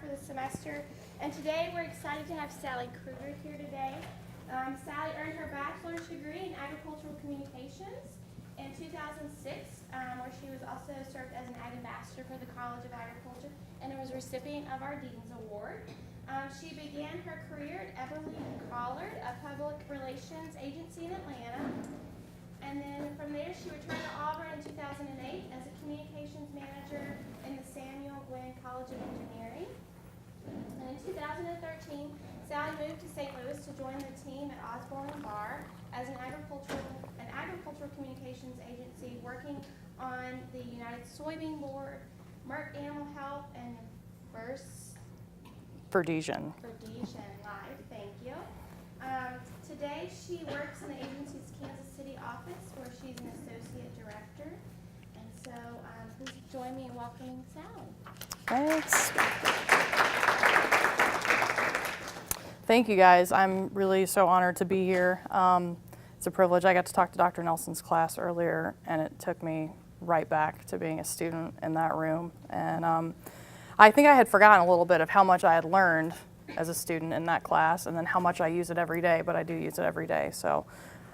for the semester. And today we're excited to have Sally Kruger here today. Sally earned her bachelor's degree in agricultural communications in 2006, where she was also served as an Ag Ambassador for the College of Agriculture and was a recipient of our Dean's Award. She began her career at Everly and Collard, a public relations agency in Atlanta. And then from there, she returned to Auburn in 2008 as a communications manager in the Samuel Gwynn College of Engineering. And in 2013, Sally moved to St. Louis to join the team at Osborne and Barr as an agricultural communications agency working on the United Soybean Board, Merck Animal Health, and Verdesian Live. Thank you. Today, she works in the agency's Kansas City office, where she's an associate director. And so, please join me in welcoming Sally. Thanks. Thank you, guys. I'm really so honored to be here. It's a privilege. I got to talk to Dr. Nelson's class earlier, and it took me right back to being a student in that room. And I think I had forgotten a little bit of how much I had learned as a student in that class, and then how much I use it every day, but I do use it every day. So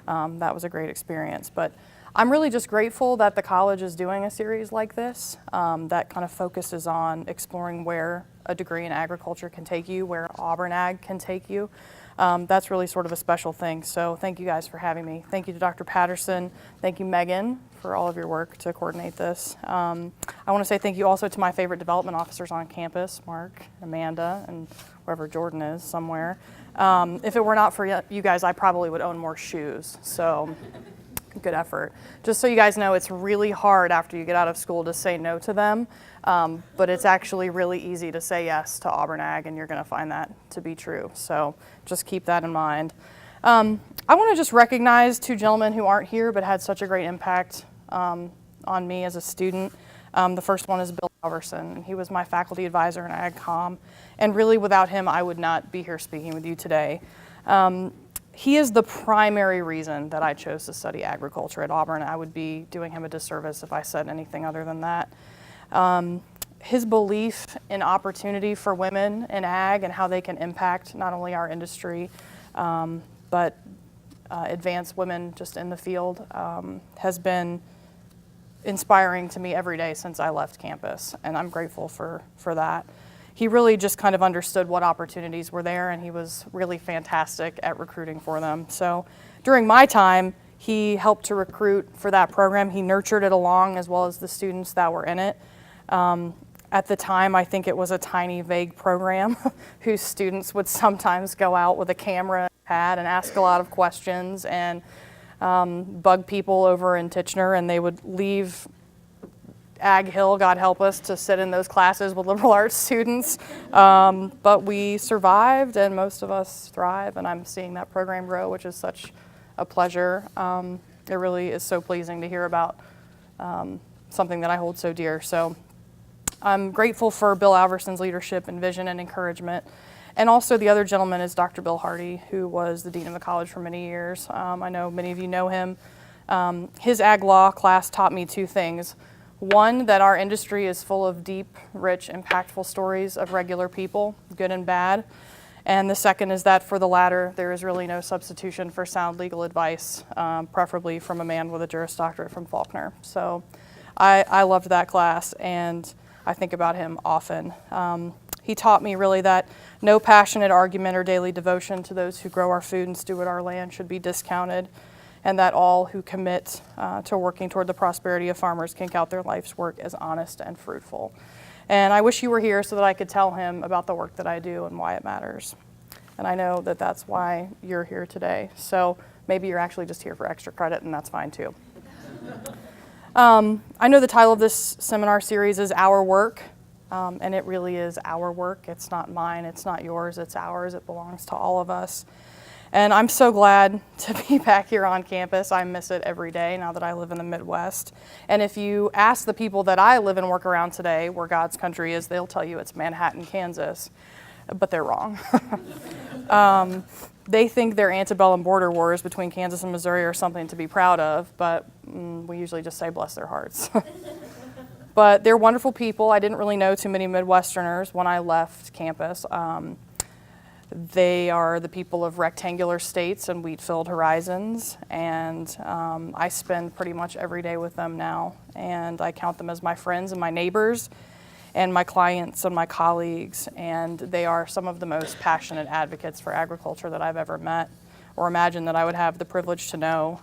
that was a great experience. But I'm really just grateful that the college is doing a series like this that kind of focuses on exploring where a degree in agriculture can take you, where Auburn Ag can take you. That's really sort of a special thing. So thank you guys for having me. Thank you to Dr. Patterson. Thank you, Megan, for all of your work to coordinate this. I want to say thank you also to my favorite development officers on campus, Mark, Amanda, and wherever Jordan is somewhere. If it were not for you guys, I probably would own more shoes. So good effort. Just so you guys know, it's really hard after you get out of school to say no to them, but it's actually really easy to say yes to Auburn Ag, and you're going to find that to be true. So just keep that in mind. I want to just recognize two gentlemen who aren't here but had such a great impact on me as a student. The first one is Bill Alverson. He was my faculty advisor in Ag Comm, and really without him I would not be here speaking with you today. He is the primary reason that I chose to study agriculture at Auburn. I would be doing him a disservice if I said anything other than that. His belief in opportunity for women in ag and how they can impact not only our industry, but advance women just in the field has been inspiring to me every day since I left campus, and I'm grateful for that. He really just kind of understood what opportunities were there, and he was really fantastic at recruiting for them. So during my time, he helped to recruit for that program. He nurtured it along as well as the students that were in it. At the time, I think it was a tiny, vague program whose students would sometimes go out with a camera and pad and ask a lot of questions and bug people over in Tichenor, and they would leave Ag Hill, God help us, to sit in those classes with liberal arts students. But we survived, and most of us thrive, and I'm seeing that program grow, which is such a pleasure. It really is so pleasing to hear about something that I hold so dear. So I'm grateful for Bill Alverson's leadership and vision and encouragement. And also the other gentleman is Dr. Bill Hardy, who was the dean of the college for many years. I know many of you know him. His ag law class taught me two things. One, that our industry is full of deep, rich, impactful stories of regular people, good and bad. And the second is that for the latter, there is really no substitution for sound legal advice, preferably from a man with a Juris Doctorate from Faulkner. So I loved that class, and I think about him often. He taught me really that no passionate argument or daily devotion to those who grow our food and steward our land should be discounted, and that all who commit to working toward the prosperity of farmers can count their life's work as honest and fruitful. And I wish you were here so that I could tell him about the work that I do and why it matters. And I know that that's why you're here today. So maybe you're actually just here for extra credit, and that's fine too. I know the title of this seminar series is Our Work, and it really is our work. It's not mine, it's not yours, it's ours. It belongs to all of us. And I'm so glad to be back here on campus. I miss it every day now that I live in the Midwest. And if you ask the people that I live and work around today where God's country is, they'll tell you it's Manhattan, Kansas. But they're wrong. They think their antebellum border wars between Kansas and Missouri are something to be proud of, but we usually just say bless their hearts. But they're wonderful people. I didn't really know too many Midwesterners when I left campus. They are the people of rectangular states and wheat-filled horizons, and I spend pretty much every day with them now, and I count them as my friends and my neighbors and my clients and my colleagues, and they are some of the most passionate advocates for agriculture that I've ever met or imagined that I would have the privilege to know.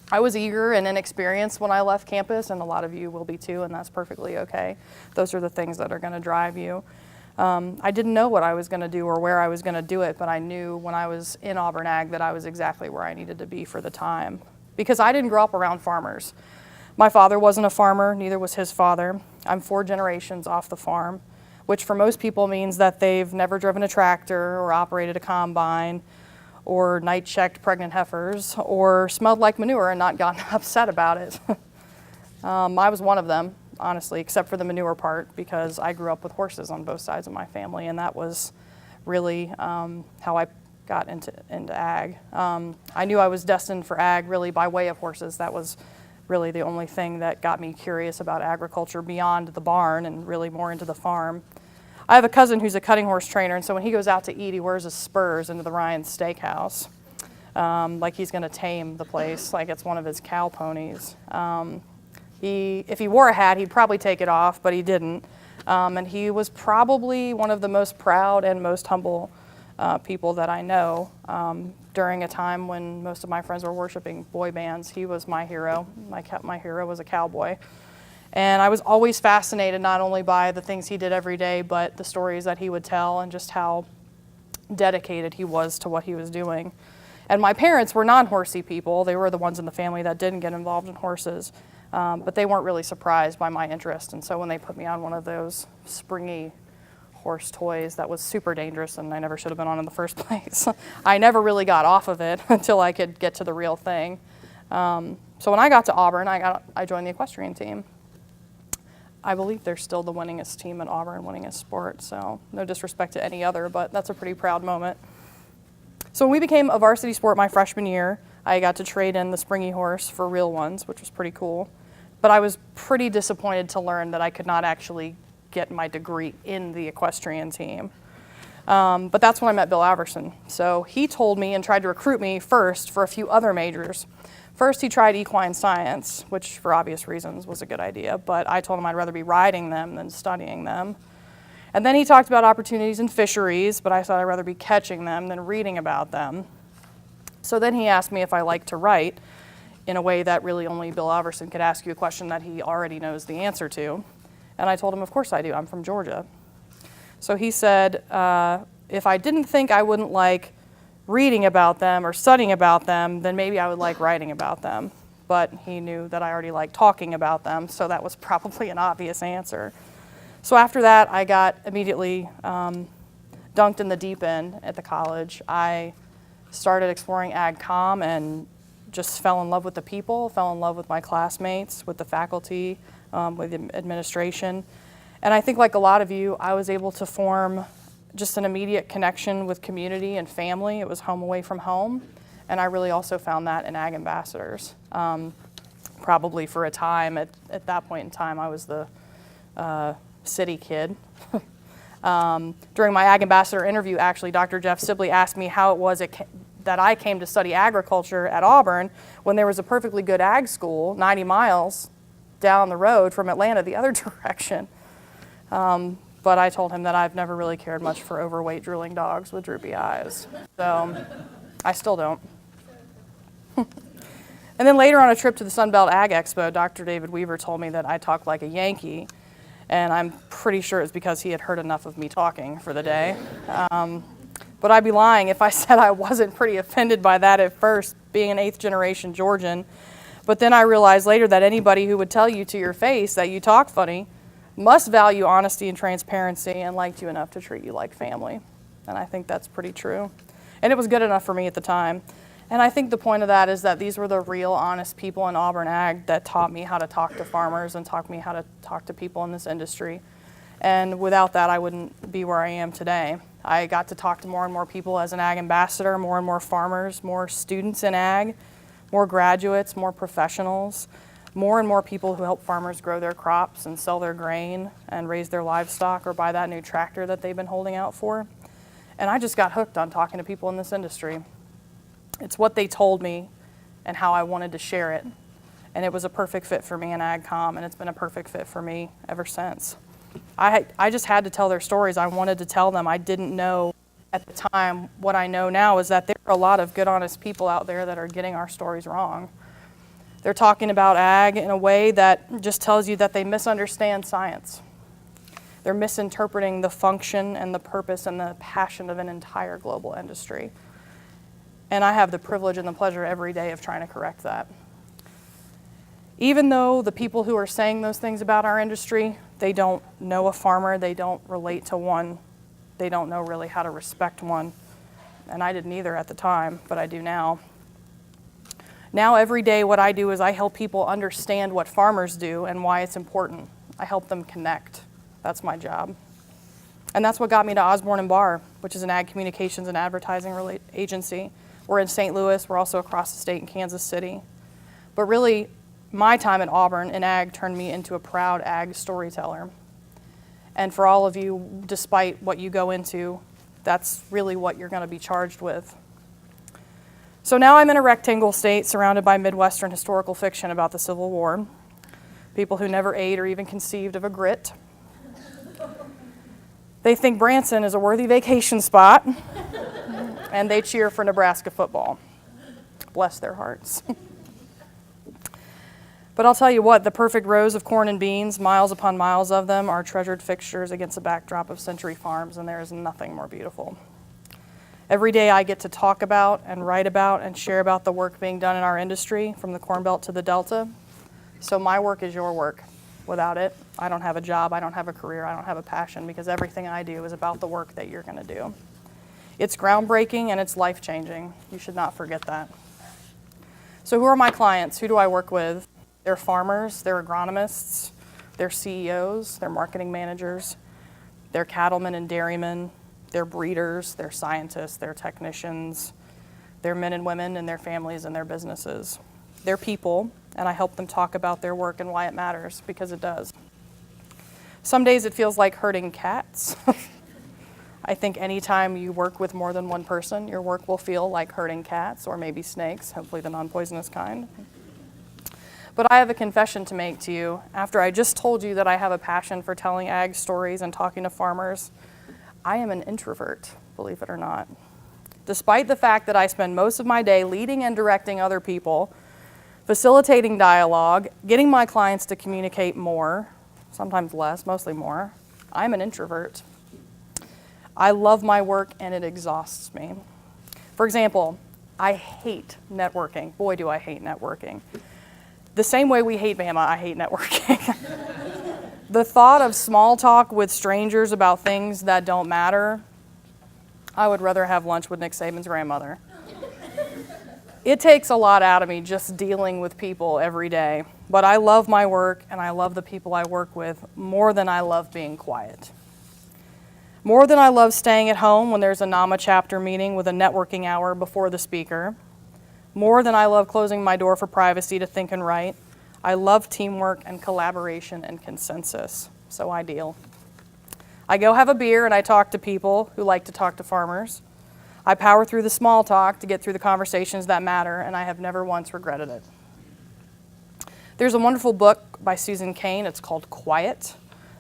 I was eager and inexperienced when I left campus, and a lot of you will be too, and that's perfectly okay. Those are the things that are going to drive you. I didn't know what I was going to do or where I was going to do it, but I knew when I was in Auburn Ag that I was exactly where I needed to be for the time. Because I didn't grow up around farmers. My father wasn't a farmer, neither was his father. I'm 4 generations off the farm, which for most people means that they've never driven a tractor or operated a combine or night-checked pregnant heifers or smelled like manure and not gotten upset about it. I was one of them, honestly, except for the manure part, because I grew up with horses on both sides of my family, and that was really how I got into ag. I knew I was destined for ag really by way of horses. That was really the only thing that got me curious about agriculture beyond the barn and really more into the farm. I have a cousin who's a cutting horse trainer, and so when he goes out to eat, he wears his spurs into the Ryan Steakhouse, like he's going to tame the place, like it's one of his cow ponies. If he wore a hat, he'd probably take it off, but he didn't. And he was probably one of the most proud and most humble people that I know. During a time when most of my friends were worshiping boy bands, he was my hero. My hero was a cowboy. And I was always fascinated not only by the things he did every day, but the stories that he would tell and just how dedicated he was to what he was doing. And my parents were non-horsey people. They were the ones in the family that didn't get involved in horses. But they weren't really surprised by my interest. And so when they put me on one of those springy horse toys that was super dangerous and I never should have been on in the first place, I never really got off of it until I could get to the real thing. So when I got to Auburn, I joined the equestrian team. I believe they're still the winningest team at Auburn, winningest sport. So no disrespect to any other, but that's a pretty proud moment. So when we became a varsity sport my freshman year, I got to trade in the springy horse for real ones, which was pretty cool. But I was pretty disappointed to learn that I could not actually get my degree in the equestrian team. But that's when I met Bill Alverson. So he told me and tried to recruit me first for a few other majors. First, he tried equine science, which for obvious reasons was a good idea, but I told him I'd rather be riding them than studying them. And then he talked about opportunities in fisheries, but I thought I'd rather be catching them than reading about them. So then he asked me if I liked to write in a way that really only Bill Alverson could ask you a question that he already knows the answer to. And I told him, of course I do, I'm from Georgia. So he said, if I didn't think I wouldn't like reading about them or studying about them, then maybe I would like writing about them. But he knew that I already liked talking about them, so that was probably an obvious answer. So after that, I got immediately dunked in the deep end at the college. I started exploring ag comm and just fell in love with the people, fell in love with my classmates, with the faculty, with the administration. And I think like a lot of you, I was able to form just an immediate connection with community and family. It was home away from home. And I really also found that in Ag Ambassadors. Probably for a time, at that point in time, I was the city kid. During my Ag Ambassador interview, actually, Dr. Jeff Sibley asked me how it was that I came to study agriculture at Auburn when there was a perfectly good ag school 90 miles down the road from Atlanta the other direction. But I told him that I've never really cared much for overweight drooling dogs with droopy eyes. So I still don't. And then later on a trip to the Sunbelt Ag Expo, Dr. David Weaver told me that I talk like a Yankee. And I'm pretty sure it's because he had heard enough of me talking for the day. But I'd be lying if I said I wasn't pretty offended by that at first, being an 8th generation Georgian. But then I realized later that anybody who would tell you to your face that you talk funny must value honesty and transparency and liked you enough to treat you like family. And I think that's pretty true. And it was good enough for me at the time. And I think the point of that is that these were the real honest people in Auburn Ag that taught me how to talk to farmers and taught me how to talk to people in this industry. And without that, I wouldn't be where I am today. I got to talk to more and more people as an Ag Ambassador, more and more farmers, more students in Ag, more graduates, more professionals, more and more people who help farmers grow their crops and sell their grain and raise their livestock or buy that new tractor that they've been holding out for. And I just got hooked on talking to people in this industry. It's what they told me and how I wanted to share it. And it was a perfect fit for me in AgCom, and it's been a perfect fit for me ever since. I just had to tell their stories. I wanted to tell them. I didn't know at the time. What I know now is that there are a lot of good, honest people out there that are getting our stories wrong. They're talking about ag in a way that just tells you that they misunderstand science. They're misinterpreting the function and the purpose and the passion of an entire global industry. And I have the privilege and the pleasure every day of trying to correct that. Even though the people who are saying those things about our industry, they don't know a farmer, they don't relate to one, they don't know really how to respect one. And I didn't either at the time, but I do now. Now every day what I do is I help people understand what farmers do and why it's important. I help them connect. That's my job. And that's what got me to Osborne and Barr, which is an ag communications and advertising agency. We're in St. Louis, we're also across the state in Kansas City. But really, my time at Auburn in ag turned me into a proud ag storyteller. And for all of you, despite what you go into, that's really what you're going to be charged with. So now I'm in a rectangle state surrounded by Midwestern historical fiction about the Civil War, people who never ate or even conceived of a grit. They think Branson is a worthy vacation spot, and they cheer for Nebraska football. Bless their hearts. But I'll tell you what, the perfect rows of corn and beans, miles upon miles of them, are treasured fixtures against a backdrop of century farms, and there is nothing more beautiful. Every day I get to talk about and write about and share about the work being done in our industry, from the Corn Belt to the Delta. So my work is your work. Without it, I don't have a job, I don't have a career, I don't have a passion, because everything I do is about the work that you're going to do. It's groundbreaking and it's life-changing. You should not forget that. So who are my clients? Who do I work with? They're farmers, they're agronomists, they're CEOs, they're marketing managers, they're cattlemen and dairymen, they're breeders, they're scientists, they're technicians, they're men and women and their families and their businesses. They're people, and I help them talk about their work and why it matters, because it does. Some days it feels like herding cats. I think anytime you work with more than one person, your work will feel like herding cats or maybe snakes, hopefully the non-poisonous kind. But I have a confession to make to you. After I just told you that I have a passion for telling ag stories and talking to farmers, I am an introvert, believe it or not. Despite the fact that I spend most of my day leading and directing other people, facilitating dialogue, getting my clients to communicate more, sometimes less, mostly more, I'm an introvert. I love my work and it exhausts me. For example, I hate networking. Boy, do I hate networking. The same way we hate Bama, I hate networking. The thought of small talk with strangers about things that don't matter, I would rather have lunch with Nick Saban's grandmother. It takes a lot out of me just dealing with people every day, but I love my work and I love the people I work with more than I love being quiet. More than I love staying at home when there's a NAMA chapter meeting with a networking hour before the speaker. More than I love closing my door for privacy to think and write, I love teamwork and collaboration and consensus. So ideal. I go have a beer and I talk to people who like to talk to farmers. I power through the small talk to get through the conversations that matter, and I have never once regretted it. There's a wonderful book by Susan Cain. It's called Quiet,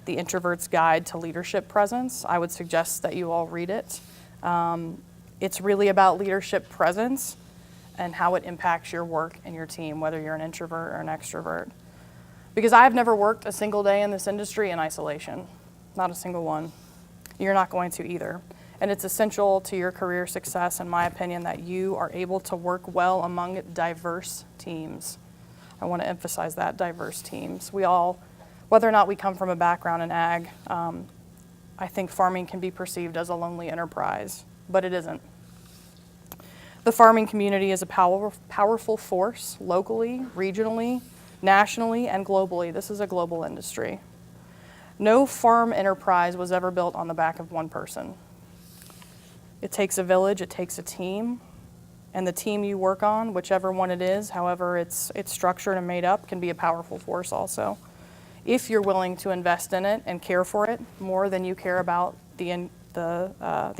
The Introvert's Guide to Leadership Presence. I would suggest that you all read it. It's really about leadership presence and how it impacts your work and your team, whether you're an introvert or an extrovert. Because I've never worked a single day in this industry in isolation, not a single one. You're not going to either. And it's essential to your career success, in my opinion, that you are able to work well among diverse teams. I want to emphasize that, diverse teams. We all, whether or not we come from a background in ag, I think farming can be perceived as a lonely enterprise, but it isn't. The farming community is a powerful force locally, regionally, nationally, and globally. This is a global industry. No farm enterprise was ever built on the back of one person. It takes a village, it takes a team, and the team you work on, whichever one it is, however it's structured and made up, can be a powerful force also. If you're willing to invest in it and care for it more than you care about the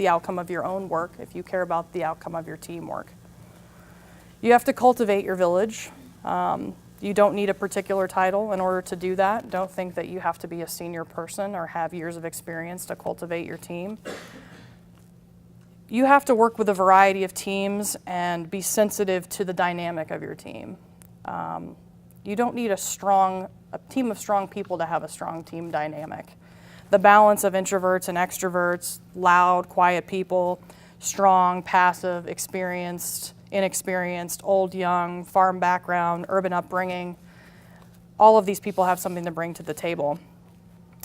outcome of your own work, if you care about the outcome of your teamwork. You have to cultivate your village. You don't need a particular title in order to do that. Don't think that you have to be a senior person or have years of experience to cultivate your team. You have to work with a variety of teams and be sensitive to the dynamic of your team. You don't need a team of strong people to have a strong team dynamic. The balance of introverts and extroverts, loud, quiet people, strong, passive, experienced, inexperienced, old, young, farm background, urban upbringing, all of these people have something to bring to the table.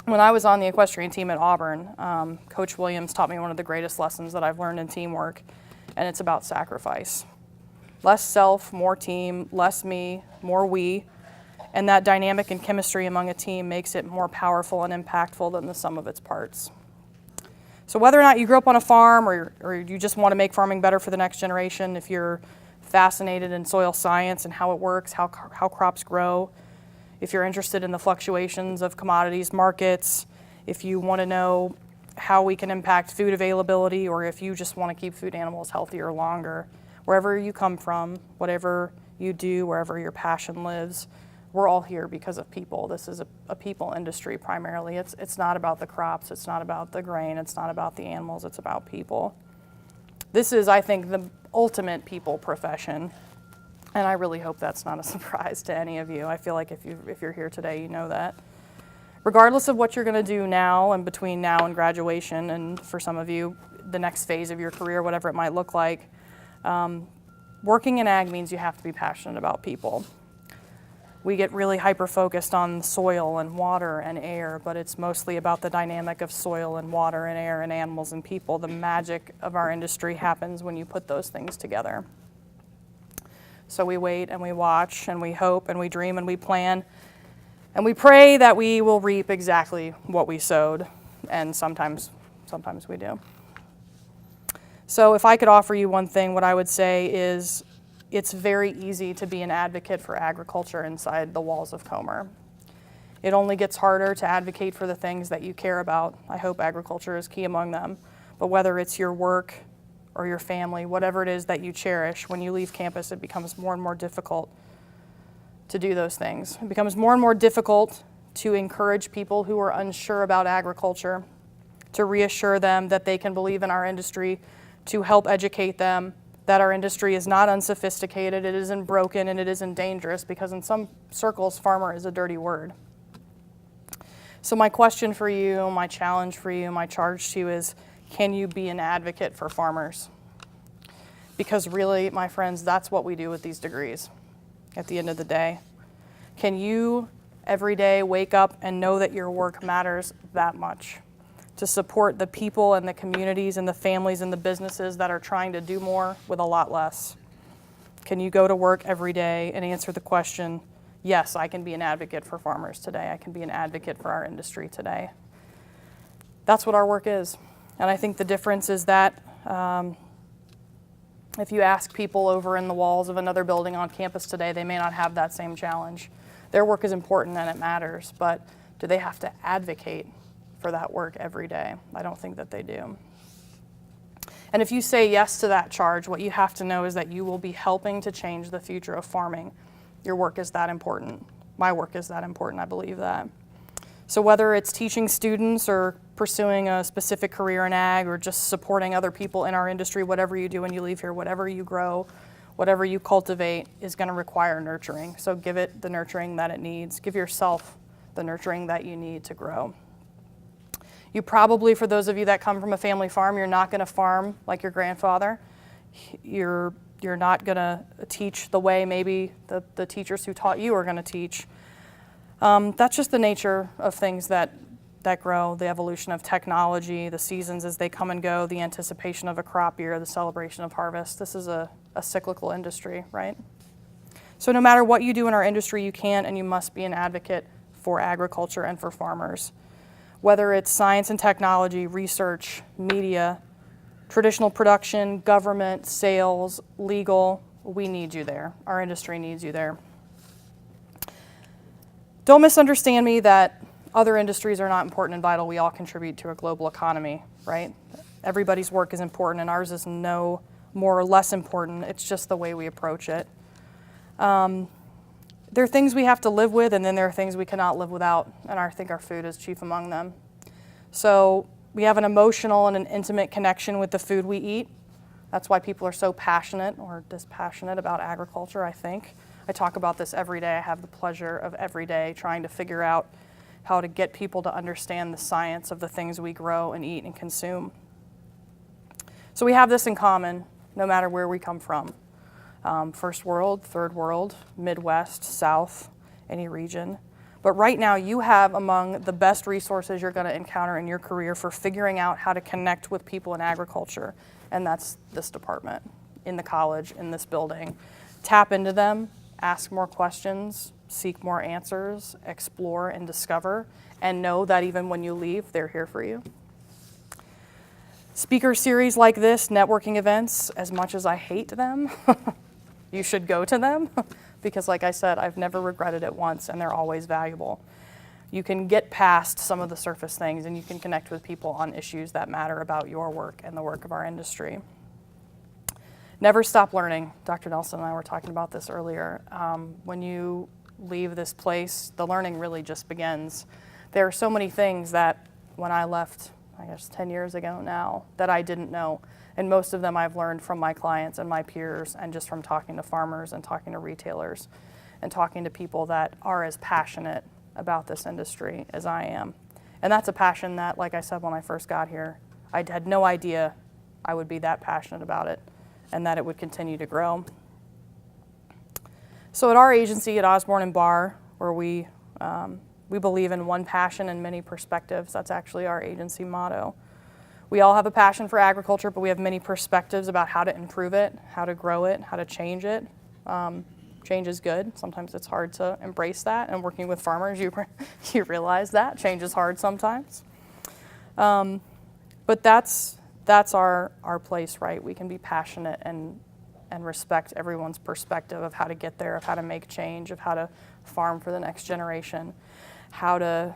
When I was on the equestrian team at Auburn, Coach Williams taught me one of the greatest lessons that I've learned in teamwork, and it's about sacrifice. Less self, more team, less me, more we, and that dynamic and chemistry among a team makes it more powerful and impactful than the sum of its parts. So whether or not you grew up on a farm or you just want to make farming better for the next generation, if you're fascinated in soil science and how it works, how crops grow, if you're interested in the fluctuations of commodities markets, if you want to know how we can impact food availability, or if you just want to keep food animals healthier longer, wherever you come from, whatever you do, wherever your passion lives, we're all here because of people. This is a people industry primarily. It's not about the crops, it's not about the grain, it's not about the animals, it's about people. This is, I think, the ultimate people profession, and I really hope that's not a surprise to any of you. I feel like if you're here today, you know that. Regardless of what you're going to do now and between now and graduation, and for some of you, the next phase of your career, whatever it might look like, working in ag means you have to be passionate about people. We get really hyper-focused on soil and water and air, but it's mostly about the dynamic of soil and water and air and animals and people. The magic of our industry happens when you put those things together. So we wait and we watch and we hope and we dream and we plan and we pray that we will reap exactly what we sowed, and sometimes we do. So if I could offer you one thing, what I would say is it's very easy to be an advocate for agriculture inside the walls of Comer. It only gets harder to advocate for the things that you care about. I hope agriculture is key among them. But whether it's your work or your family, whatever it is that you cherish, when you leave campus, it becomes more and more difficult to do those things. It becomes more and more difficult to encourage people who are unsure about agriculture, to reassure them that they can believe in our industry, to help educate them that our industry is not unsophisticated, it isn't broken, and it isn't dangerous, because in some circles, farmer is a dirty word. So my question for you, my challenge for you, my charge to you is, can you be an advocate for farmers? Because really, my friends, that's what we do with these degrees at the end of the day. Can you every day wake up and know that your work matters that much? To support the people and the communities and the families and the businesses that are trying to do more with a lot less? Can you go to work every day and answer the question, yes, I can be an advocate for farmers today. I can be an advocate for our industry today. That's what our work is. And I think the difference is that if you ask people over in the walls of another building on campus today, they may not have that same challenge. Their work is important and it matters, but do they have to advocate for that work every day? I don't think that they do. And if you say yes to that charge, what you have to know is that you will be helping to change the future of farming. Your work is that important. My work is that important, I believe that. So whether it's teaching students or pursuing a specific career in ag or just supporting other people in our industry, whatever you do when you leave here, whatever you grow, whatever you cultivate is going to require nurturing. So give it the nurturing that it needs. Give yourself the nurturing that you need to grow. You probably, for those of you that come from a family farm, you're not going to farm like your grandfather. You're not going to teach the way maybe the teachers who taught you are going to teach. That's just the nature of things that grow, the evolution of technology, the seasons as they come and go, the anticipation of a crop year, the celebration of harvest. This is a cyclical industry, right? So no matter what you do in our industry, you can and you must be an advocate for agriculture and for farmers. Whether it's science and technology, research, media, Traditional production, government, sales, legal, we need you there. Our industry needs you there. Don't misunderstand me that other industries are not important and vital. We all contribute to a global economy, right? Everybody's work is important, and ours is no more or less important. It's just the way we approach it. There are things we have to live with, and then there are things we cannot live without, and I think our food is chief among them. So we have an emotional and an intimate connection with the food we eat. That's why people are so passionate or dispassionate about agriculture, I think. I talk about this every day. I have the pleasure of every day trying to figure out how to get people to understand the science of the things we grow and eat and consume. So we have this in common, no matter where we come from. First world, third world, Midwest, South, any region. But right now you have among the best resources you're going to encounter in your career for figuring out how to connect with people in agriculture. And that's this department, in the college, in this building. Tap into them, ask more questions, seek more answers, explore and discover, and know that even when you leave, they're here for you. Speaker series like this, networking events, as much as I hate them, you should go to them because like I said, I've never regretted it once and they're always valuable. You can get past some of the surface things and you can connect with people on issues that matter about your work and the work of our industry. Never stop learning. Dr. Nelson and I were talking about this earlier. When you leave this place, the learning really just begins. There are so many things that when I left, I guess 10 years ago now, that I didn't know. And most of them I've learned from my clients and my peers and just from talking to farmers and talking to retailers and talking to people that are as passionate about this industry as I am. And that's a passion that, like I said when I first got here, I had no idea I would be that passionate about it and that it would continue to grow. So at our agency at Osborne and Barr, where we believe in one passion and many perspectives. That's actually our agency motto. We all have a passion for agriculture, but we have many perspectives about how to improve it, how to grow it, how to change it. Change is good. Sometimes it's hard to embrace that. And working with farmers, you realize that. Change is hard sometimes. But that's our place, right? We can be passionate and respect everyone's perspective of how to get there, of how to make change, of how to farm for the next generation, how to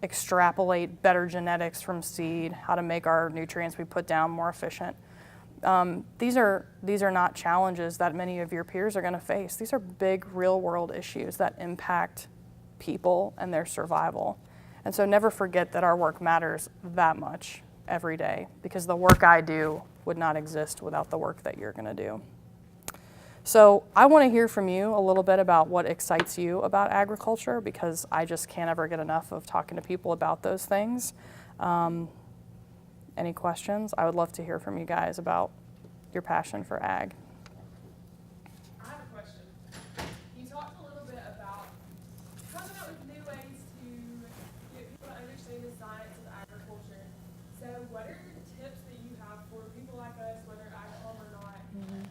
extrapolate better genetics from seed, how to make our nutrients we put down more efficient. These are not challenges that many of your peers are going to face. These are big real-world issues that impact people and their survival. And so never forget that our work matters that much every day, because the work I do would not exist without the work that you're going to do. So I want to hear from you a little bit about what excites you about agriculture, because I just can't ever get enough of talking to people about those things. Any questions? I would love to hear from you guys about your passion for ag. I have a question. You talked a little bit about coming up with new ways to get people to understand the science of agriculture. So what are tips that you have for people like us, whether ag home or not,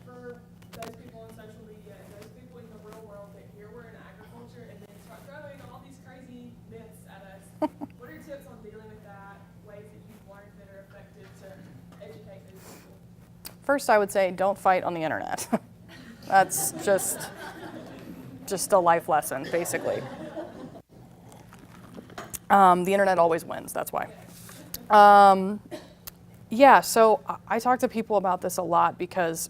for those people on social media and those people in the real world that hear we're in agriculture and then start throwing all these crazy myths at us? What are your tips on dealing with that, ways that you've learned that are effective to educate those people? First, I would say don't fight on the internet. That's just a life lesson, basically. The internet always wins, that's why. Yeah, so I talk to people about this a lot because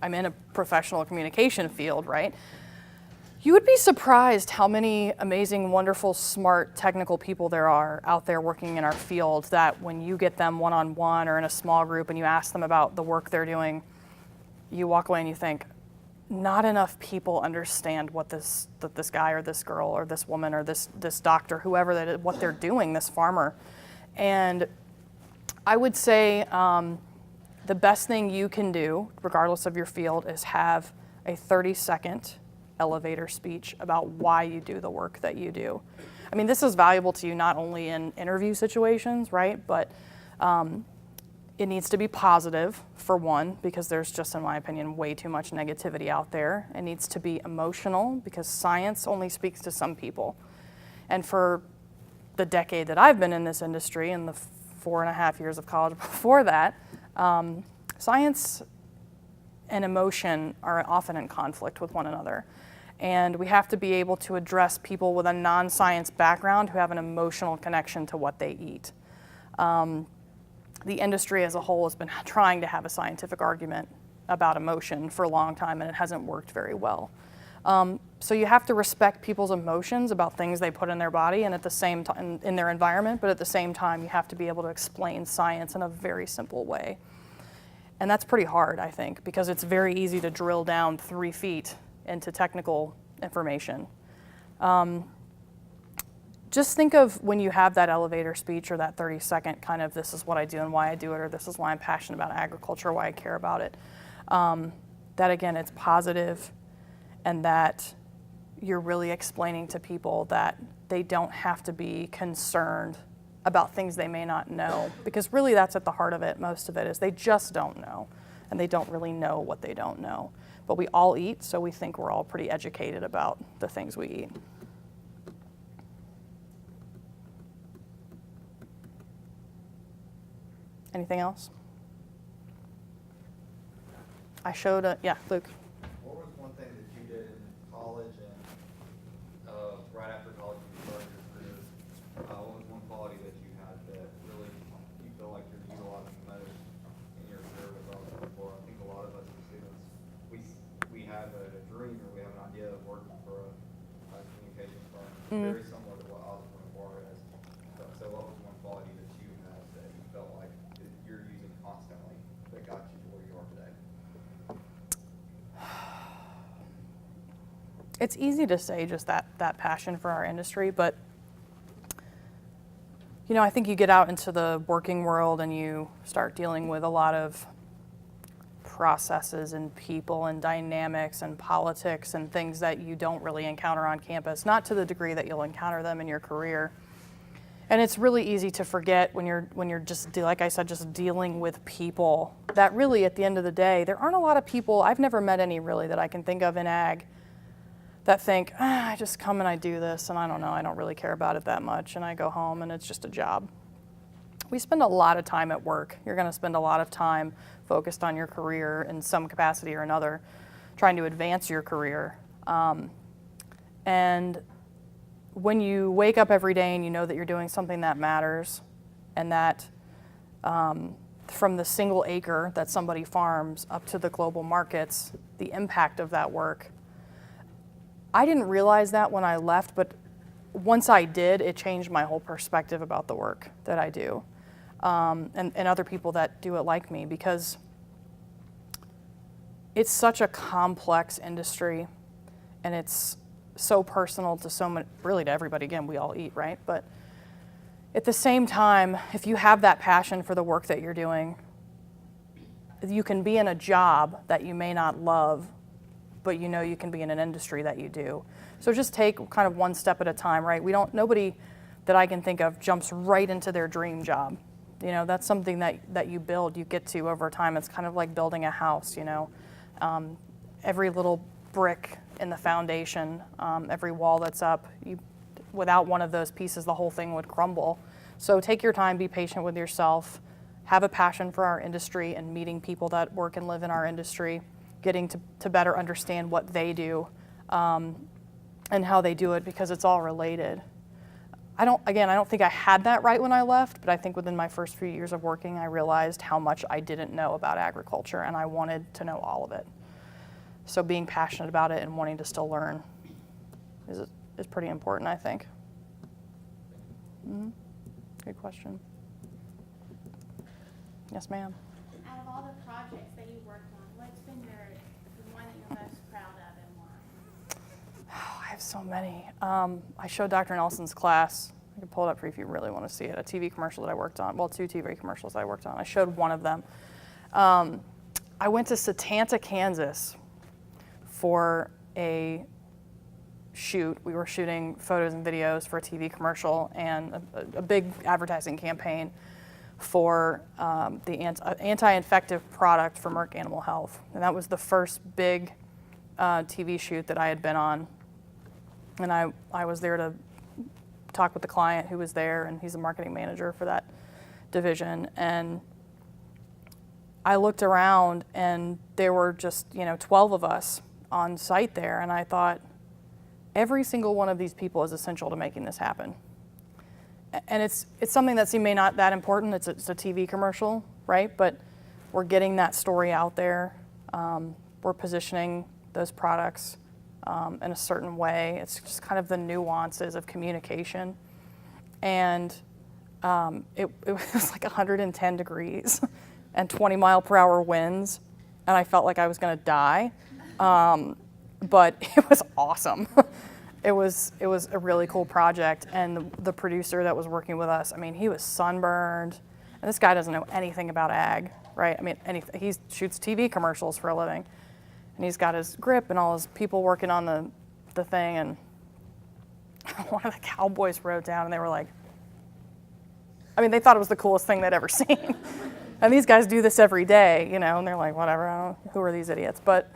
I'm in a professional communication field, right? You would be surprised how many amazing, wonderful, smart, technical people there are out there working in our field that when you get them one-on-one or in a small group and you ask them about the work they're doing, you walk away and you think, not enough people understand what this guy or this girl or this woman or this doctor, whoever that is, what they're doing, this farmer. And I would say the best thing you can do, regardless of your field, is have a 30-second elevator speech about why you do the work that you do. I mean, this is valuable to you not only in interview situations, right? But it needs to be positive, for one, because there's just, in my opinion, way too much negativity out there. It needs to be emotional, because science only speaks to some people. And for the decade that I've been in this industry and the 4.5 years of college before that, science and emotion are often in conflict with one another. And we have to be able to address people with a non-science background who have an emotional connection to what they eat. The industry as a whole has been trying to have a scientific argument about emotion for a long time, and it hasn't worked very well. So you have to respect people's emotions about things they put in their body and at the same time in their environment, but at the same time you have to be able to explain science in a very simple way. And that's pretty hard, I think, because it's very easy to drill down 3 feet into technical information. Just think of when you have that elevator speech or that 30-second kind of this is what I do and why I do it, or this is why I'm passionate about agriculture, why I care about it. That again, it's positive, and that you're really explaining to people that they don't have to be concerned about things they may not know, because really that's at the heart of it. Most of it is they just don't know, and they don't really know what they don't know. But we all eat, so we think we're all pretty educated about the things we eat. Anything else? I showed yeah, Luke. What was one thing that you did in college and right after college you started your career? What was one quality that you had that really you feel like you're utilizing the most in your career with Auburn? For I think a lot of us as students, we have a dream or we have an idea of working for a communications firm very similar to what Auburn is. So what was one quality that you had that you felt like that you're using constantly that got you to where you are today? It's easy to say just that passion for our industry, but you know, I think you get out into the working world and you start dealing with a lot of processes and people and dynamics and politics and things that you don't really encounter on campus, not to the degree that you'll encounter them in your career. And it's really easy to forget when you're just, like I said, just dealing with people that really at the end of the day, there aren't a lot of people, I've never met any really that I can think of in ag that think, I just come and I do this and I don't know, I don't really care about it that much and I go home and it's just a job. We spend a lot of time at work. You're going to spend a lot of time focused on your career in some capacity or another, trying to advance your career. And when you wake up every day and you know that you're doing something that matters, and that from the single acre that somebody farms up to the global markets, the impact of that work. I didn't realize that when I left, but once I did, it changed my whole perspective about the work that I do, and other people that do it like me, because it's such a complex industry, and it's so personal to so many, really to everybody. Again, we all eat, right? But at the same time, if you have that passion for the work that you're doing, you can be in a job that you may not love, but you know you can be in an industry that you do. So just take kind of one step at a time, right? Nobody that I can think of jumps right into their dream job. You know, that's something that you build, you get to over time. It's kind of like building a house, you know. Every little brick in the foundation, every wall that's up, without one of those pieces, the whole thing would crumble. So take your time, be patient with yourself, have a passion for our industry and meeting people that work and live in our industry, getting to better understand what they do and how they do it, because it's all related. I don't think I had that right when I left, but I think within my first few years of working, I realized how much I didn't know about agriculture, and I wanted to know all of it. So being passionate about it and wanting to still learn is pretty important, I think. Mm-hmm. Good question. Yes, ma'am. Out of all the projects that you worked on, what's been the one that you're most proud of and why? I have so many. I showed Dr. Nelson's class. I can pull it up for you if you really want to see it. A TV commercial that I worked on. Well, 2 TV commercials I worked on. I showed one of them. I went to Satanta, Kansas for a shoot. We were shooting photos and videos for a TV commercial and a big advertising campaign for the anti-infective product for Merck Animal Health. And that was the first big TV shoot that I had been on. And I was there to talk with the client who was there, and he's a marketing manager for that division, and I looked around and there were just, 12 of us on site there, and I thought, every single one of these people is essential to making this happen. And it's something that seemed may not that important. It's a TV commercial, right? But we're getting that story out there. We're positioning those products in a certain way. It's just kind of the nuances of communication. And it was like 110 degrees and 20-mile-per-hour winds, and I felt like I was going to die. But it was awesome. It was a really cool project, and the producer that was working with us, I mean, he was sunburned, and this guy doesn't know anything about ag, right? I mean, he shoots TV commercials for a living, and he's got his grip and all his people working on the thing, and one of the cowboys rode down, and they were like, I mean, they thought it was the coolest thing they'd ever seen. And these guys do this every day, and they're like, whatever, who are these idiots? But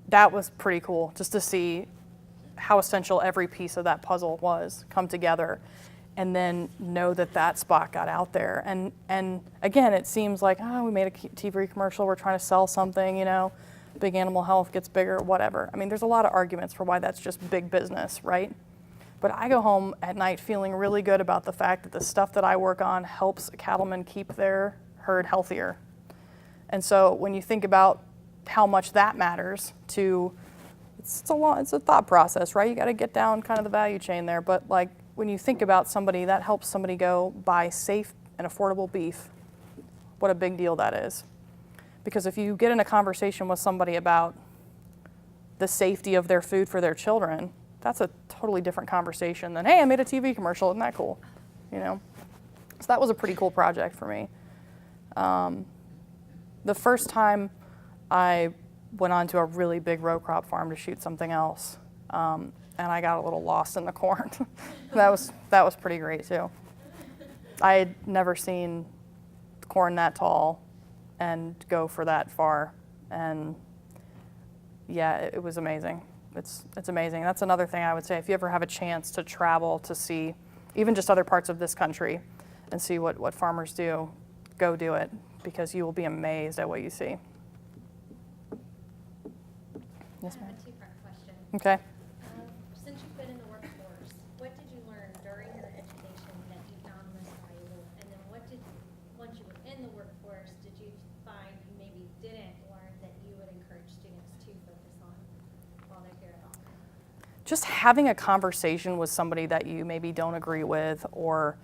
that was pretty cool, just to see how essential every piece of that puzzle was come together, and then know that spot got out there. And again, it seems like, we made a TV commercial, we're trying to sell something, big animal health gets bigger, whatever. I mean, there's a lot of arguments for why that's just big business, right? But I go home at night feeling really good about the fact that the stuff that I work on helps cattlemen keep their herd healthier. And so when you think about how much that matters to, it's a thought process, right? You got to get down kind of the value chain there. But like when you think about somebody, that helps somebody go buy safe and affordable beef. What a big deal that is. Because if you get in a conversation with somebody about the safety of their food for their children, that's a totally different conversation than, hey, I made a TV commercial, isn't that cool? So that was a pretty cool project for me. The first time I went on to a really big row crop farm to shoot something else, and I got a little lost in the corn. that was pretty great too. I had never seen corn that tall and go for that far, and yeah, it was amazing. It's amazing. That's another thing I would say. If you ever have a chance to travel to see even just other parts of this country and see what farmers do, go do it, because you will be amazed at what you see. Yes, I ma'am. have a two-part question. Okay. Since you've been in the workforce, what did you learn during your education that you found most valuable? And then once you were in the workforce, did you find you maybe didn't learn that you would encourage students to focus on while they're here at Auburn? Just having a conversation with somebody that you maybe don't agree with or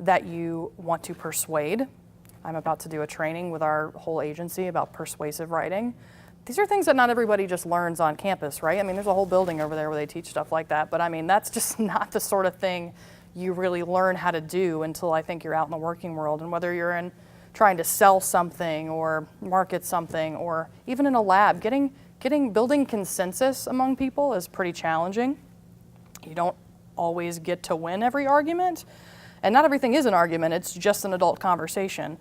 that you want to persuade. I'm about to do a training with our whole agency about persuasive writing. These are things that not everybody just learns on campus, right? I mean, there's a whole building over there where they teach stuff like that, but I mean, that's just not the sort of thing you really learn how to do until I think you're out in the working world. And whether you're in trying to sell something or market something, or even in a lab, building consensus among people is pretty challenging. You don't always get to win every argument, and not everything is an argument. It's just an adult conversation.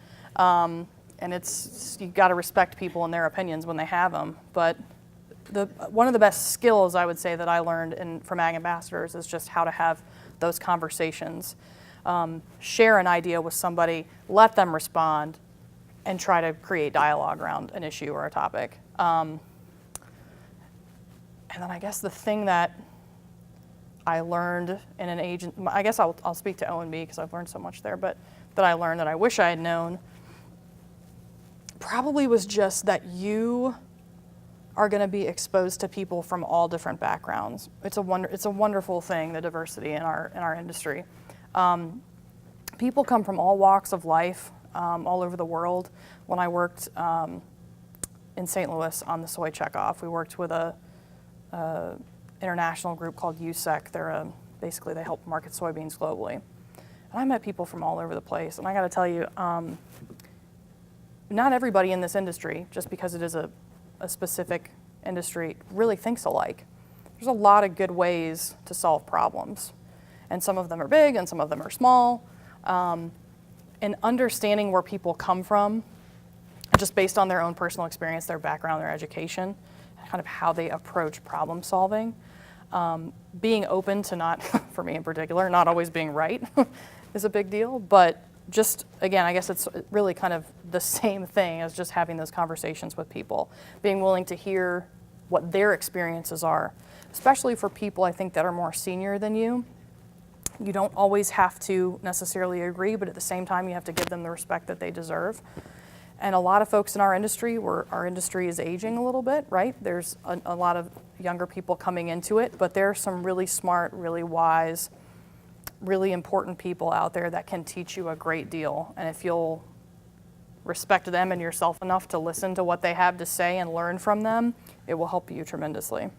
And you got to respect people and their opinions when they have them. But one of the best skills I would say that I learned from Ag Ambassadors is just how to have those conversations. Share an idea with somebody, let them respond, and try to create dialogue around an issue or a topic. And then I guess the thing that I learned in an agent, I guess I'll speak to O&B because I've learned so much there, but that I learned that I wish I had known probably was just that you are going to be exposed to people from all different backgrounds. It's a wonderful thing, the diversity in our industry. People come from all walks of life, all over the world. When I worked in St. Louis on the soy checkoff, we worked with a international group called USEC. Basically they help market soybeans globally. And I met people from all over the place, and I got to tell you, not everybody in this industry, just because it is a specific industry, really thinks alike. There's a lot of good ways to solve problems, and some of them are big and some of them are small. And understanding where people come from, just based on their own personal experience, their background, their education, kind of how they approach problem solving. Being open to not, for me in particular, not always being right, is a big deal, but just, again, I guess it's really kind of the same thing as just having those conversations with people, being willing to hear what their experiences are, especially for people I think that are more senior than you. You don't always have to necessarily agree, but at the same time, you have to give them the respect that they deserve. And a lot of folks in our industry, our industry is aging a little bit, right? There's a lot of younger people coming into it, but there are some really smart, really wise, really important people out there that can teach you a great deal. And if you'll respect them and yourself enough to listen to what they have to say and learn from them, it will help you tremendously.